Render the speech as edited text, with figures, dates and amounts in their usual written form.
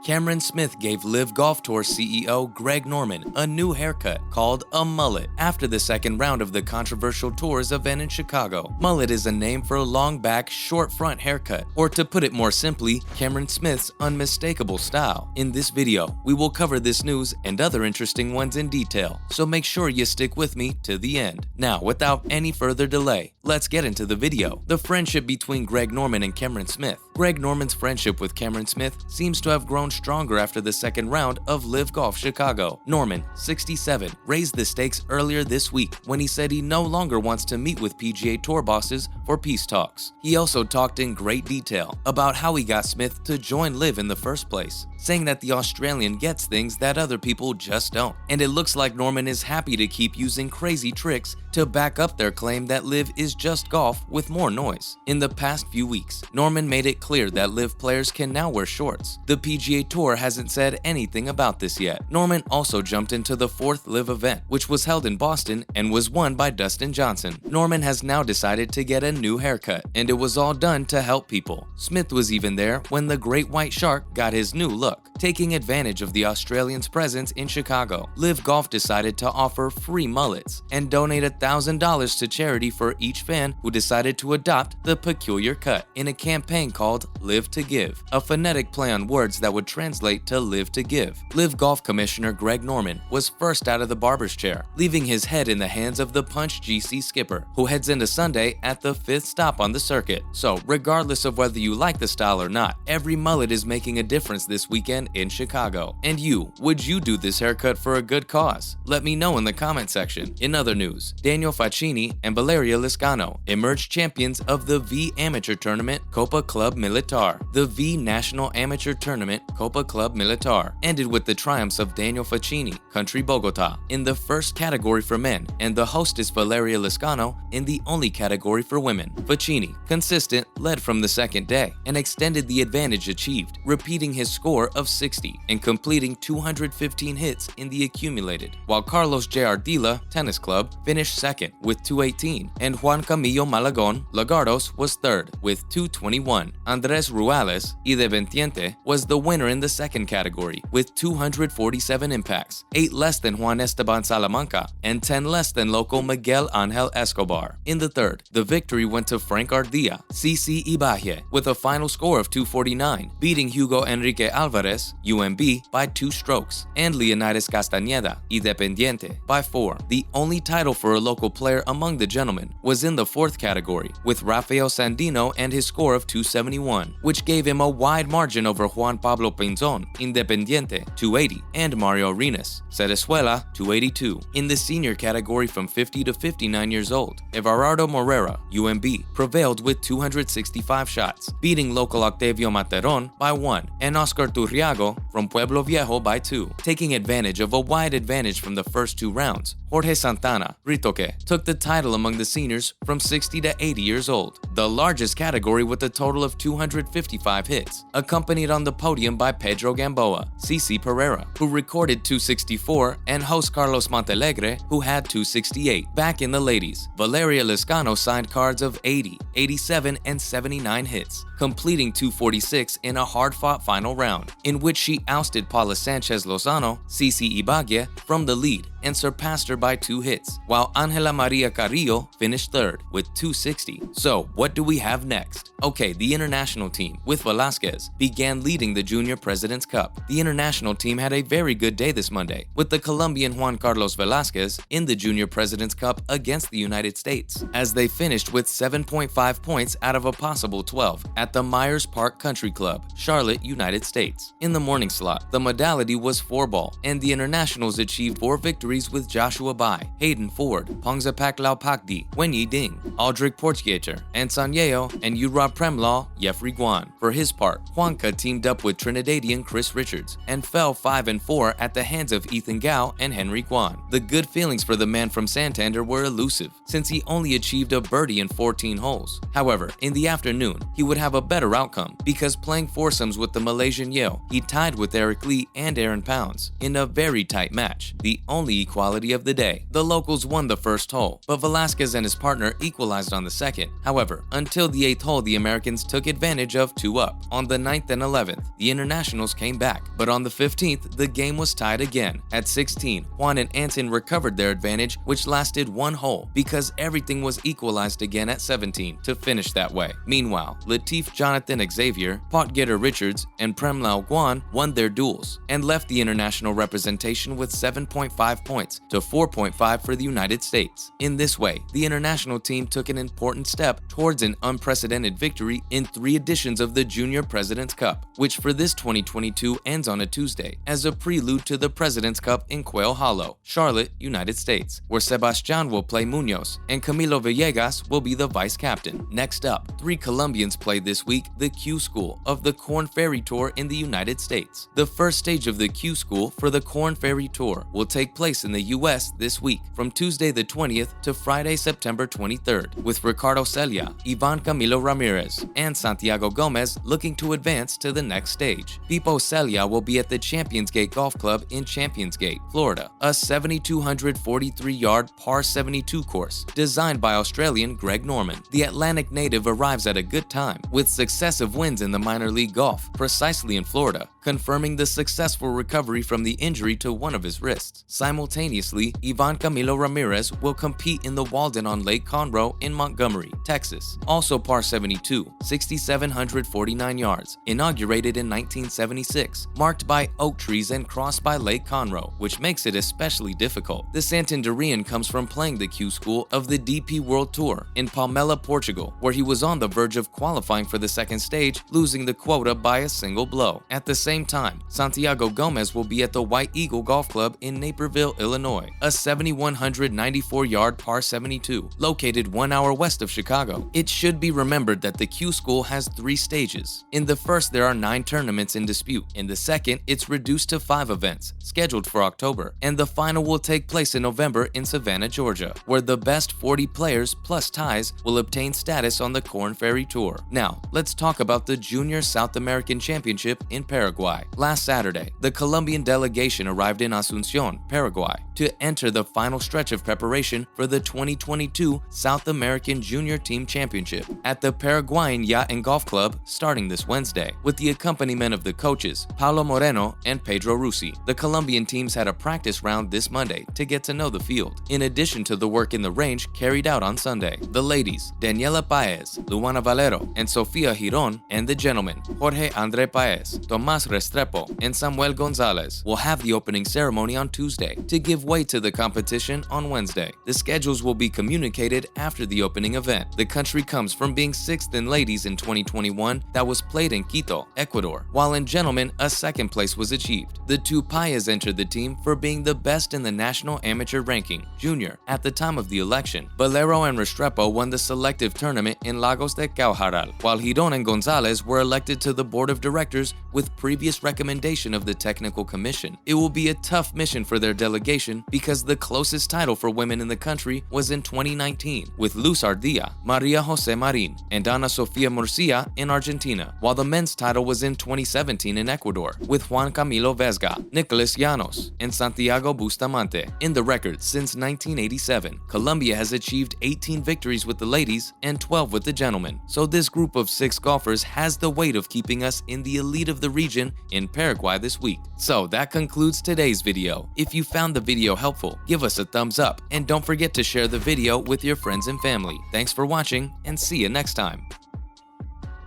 Cameron Smith gave LIV Golf Tour CEO Greg Norman a new haircut called a mullet after the second round of the controversial tour's event in Chicago. Mullet is a name for a long back, short front haircut, or to put it more simply, Cameron Smith's unmistakable style. In this video, we will cover this news and other interesting ones in detail, so make sure you stick with me to the end. Now, without any further delay, let's get into the video. The friendship between Greg Norman and Cameron Smith. Greg Norman's friendship with Cameron Smith seems to have grown stronger after the second round of LIV Golf Chicago. Norman, 67, raised the stakes earlier this week when he said he no longer wants to meet with PGA Tour bosses for peace talks. He also talked in great detail about how he got Smith to join LIV in the first place, saying that the Australian gets things that other people just don't. And it looks like Norman is happy to keep using crazy tricks to back up their claim that LIV is just golf with more noise. In the past few weeks, Norman made it clear that LIV players can now wear shorts. The PGA Tour hasn't said anything about this yet. Norman also jumped into the fourth LIV event, which was held in Boston and was won by Dustin Johnson. Norman has now decided to get a new haircut, and it was all done to help people. Smith was even there when the great white shark got his new look. Taking advantage of the Australians' presence in Chicago, LIV Golf decided to offer free mullets and donate $1,000 to charity for each fan who decided to adopt the peculiar cut in a campaign called Live to Give, a phonetic play on words that would translate to Live to Give. LIV Golf Commissioner Greg Norman was first out of the barber's chair, leaving his head in the hands of the Punch GC skipper, who heads into Sunday at the fifth stop on the circuit. So, regardless of whether you like the style or not, every mullet is making a difference this weekend in Chicago. And you, would you do this haircut for a good cause? Let me know in the comment section. In other news, Daniel Faccini and Valeria Liscano emerged champions of the V Amateur Tournament Copa Club Militar. The V National Amateur Tournament Copa Club Militar ended with the triumphs of Daniel Faccini, Country Bogota, in the first category for men, and the hostess Valeria Liscano in the only category for women. Faccini, consistent, led from the second day and extended the advantage achieved, repeating his score of 60 and completing 215 hits in the accumulated, while Carlos J. Ardila, Tennis Club, finished second with 218, and Juan Camilo Malagon, Lagardos, was third with 221. Andres Ruales, Independiente, was the winner in the second category with 247 impacts, 8 less than Juan Esteban Salamanca and 10 less than local Miguel Angel Escobar. In the third, the victory went to Frank Ardilla, CC Ibaje, with a final score of 249, beating Hugo Enrique Alvarez, UMB, by 2 strokes, and Leonidas Castañeda, Independiente, by 4. The only title for a local player among the gentlemen was in the fourth category, with Rafael Sandino and his score of 271, which gave him a wide margin over Juan Pablo Pinzon, Independiente, 280, and Mario Arenas, Cerezuela, 282. In the senior category from 50 to 59 years old, Everardo Morera, UMB, prevailed with 265 shots, beating local Octavio Materon by 1, and Oscar Turriago from Pueblo Viejo by 2. Taking advantage of a wide advantage from the first 2 rounds, Jorge Santana, Ritoque, took the title among the seniors from 60 to 80 years old, the largest category with a total of 255 hits, accompanied on the podium by Pedro Gamboa, CC Pereira, who recorded 264, and host Carlos Montalegre, who had 268. Back in the ladies, Valeria Liscano signed cards of 80, 87, and 79 hits, completing 246 in a hard-fought final round, in which she ousted Paula Sanchez Lozano, CC Ibague, from the lead and surpassed her by 2 hits, while Angela Maria Carrillo finished third with 260. So, what do we have next? Okay, the international team, with Velasquez, began leading the Junior President's Cup. The international team had a very good day this Monday, with the Colombian Juan Carlos Velasquez in the Junior President's Cup against the United States, as they finished with 7.5 points out of a possible 12 at the Myers Park Country Club, Charlotte, United States. In the morning slot, the modality was 4-ball, and the internationals achieved 4 victories with Joshua Bai, Hayden Ford, Pongzapak Laupakdi, Wenyi Ding, Aldrich Portgater, Anson Yeo, and Urab Premlaw, Jeffrey Guan. For his part, Juanca teamed up with Trinidadian Chris Richards and fell 5-4 at the hands of Ethan Gao and Henry Guan. The good feelings for the man from Santander were elusive, since he only achieved a birdie in 14 holes. However, in the afternoon, he would have a better outcome, because playing foursomes with the Malaysian Yeo, he tied with Eric Lee and Aaron Pounds in a very tight match, the only equality of the day. The locals won the first hole, but Velasquez and his partner equalized on the second. However, until the 8th hole, the Americans took advantage of 2 up. On the 9th and 11th, the international internationals came back, but on the 15th, the game was tied again. At 16, Juan and Anton recovered their advantage, which lasted one hole because everything was equalized again at 17 to finish that way. Meanwhile, Latif Jonathan Xavier, Potgetter Richards, and Premlao Guan won their duels and left the international representation with 7.5 points to 4.5 for the United States. In this way, the international team took an important step towards an unprecedented victory in 3 editions of the Junior President's Cup, which for this 2022 ends on a Tuesday, as a prelude to the President's Cup in Quail Hollow, Charlotte, United States, where Sebastian will play Munoz and Camilo Villegas will be the vice captain. Next up, 3 Colombians played this week the Q School of the Korn Ferry Tour in the United States. The first stage of the Q School for the Korn Ferry Tour will take place in the US this week, from Tuesday the 20th to Friday September 23rd, with Ricardo Celia, Ivan Camilo Ramirez, and Santiago Gomez looking to advance to the next stage. Pipo Celia will be at the Champions Gate Golf Club in Champions Gate, Florida, a 7,243-yard par 72 course designed by Australian Greg Norman. The Atlantic native arrives at a good time, with successive wins in the minor league golf, precisely in Florida, confirming the successful recovery from the injury to one of his wrists. Simultaneously, Ivan Camilo Ramirez will compete in the Walden on Lake Conroe in Montgomery, Texas, also par 72, 6,749 yards, inaugurated in 1976, marked by oak trees and crossed by Lake Conroe, which makes it especially difficult. The Santanderian comes from playing the Q School of the DP World Tour in Palmela, Portugal, where he was on the verge of qualifying for the second stage, losing the quota by a single blow. At the same time, Santiago Gomez will be at the White Eagle Golf Club in Naperville, Illinois, a 7,194-yard par 72, located 1 hour west of Chicago. It should be remembered that the Q School has 3 stages. In the first, there are 9 tournaments in dispute. In the second, it's reduced to 5 events, scheduled for October, and the final will take place in November in Savannah, Georgia, where the best 40 players plus ties will obtain status on the Korn Ferry Tour. Now, let's talk about the Junior South American Championship in Paraguay. Last Saturday, the Colombian delegation arrived in Asunción, Paraguay, to enter the final stretch of preparation for the 2022 South American Junior Team Championship at the Paraguayan Yacht and Golf Club starting this Wednesday, with the accompaniment of the coaches Paulo Moreno and Pedro Rusi. The Colombian teams had a practice round this Monday to get to know the field, in addition to the work in the range carried out on Sunday. The ladies, Daniela Paez, Luana Valero, and Sofia Giron, and the gentlemen, Jorge Andre Paez, Tomás Restrepo, and Samuel Gonzalez, will have the opening ceremony on Tuesday to give way to the competition on Wednesday. The schedules will be communicated after the opening event. The country comes from being 6th in ladies in 2021 that was played in Quito, Ecuador, while in gentlemen a 2nd place was achieved. The 2 Paez entered the team for being the best in the national amateur ranking, junior, at the time of the election. Valero and Restrepo won the selective tournament in Lagos de Caujaral, while Giron and Gonzalez were elected to the board of directors with previous recommendation of the technical commission. It will be a tough mission for their delegation because the closest title for women in the country was in 2019 with Luz Ardilla, Maria Jose Marin, and Ana Sofia Murcia in Argentina, while the men's title was in 2017 in Ecuador with Juan Camilo Vesga, Nicolas Llanos, and Santiago Bustamante. In the record since 1987, Colombia has achieved 18 victories with the ladies and 12 with the gentlemen, so this group of 6 golfers has the weight of keeping us in the elite of the region in Paraguay this week. So that concludes today's video. If you found the video helpful, give us a thumbs up and don't forget to share the video with your friends and family. Thanks for watching and see you next time.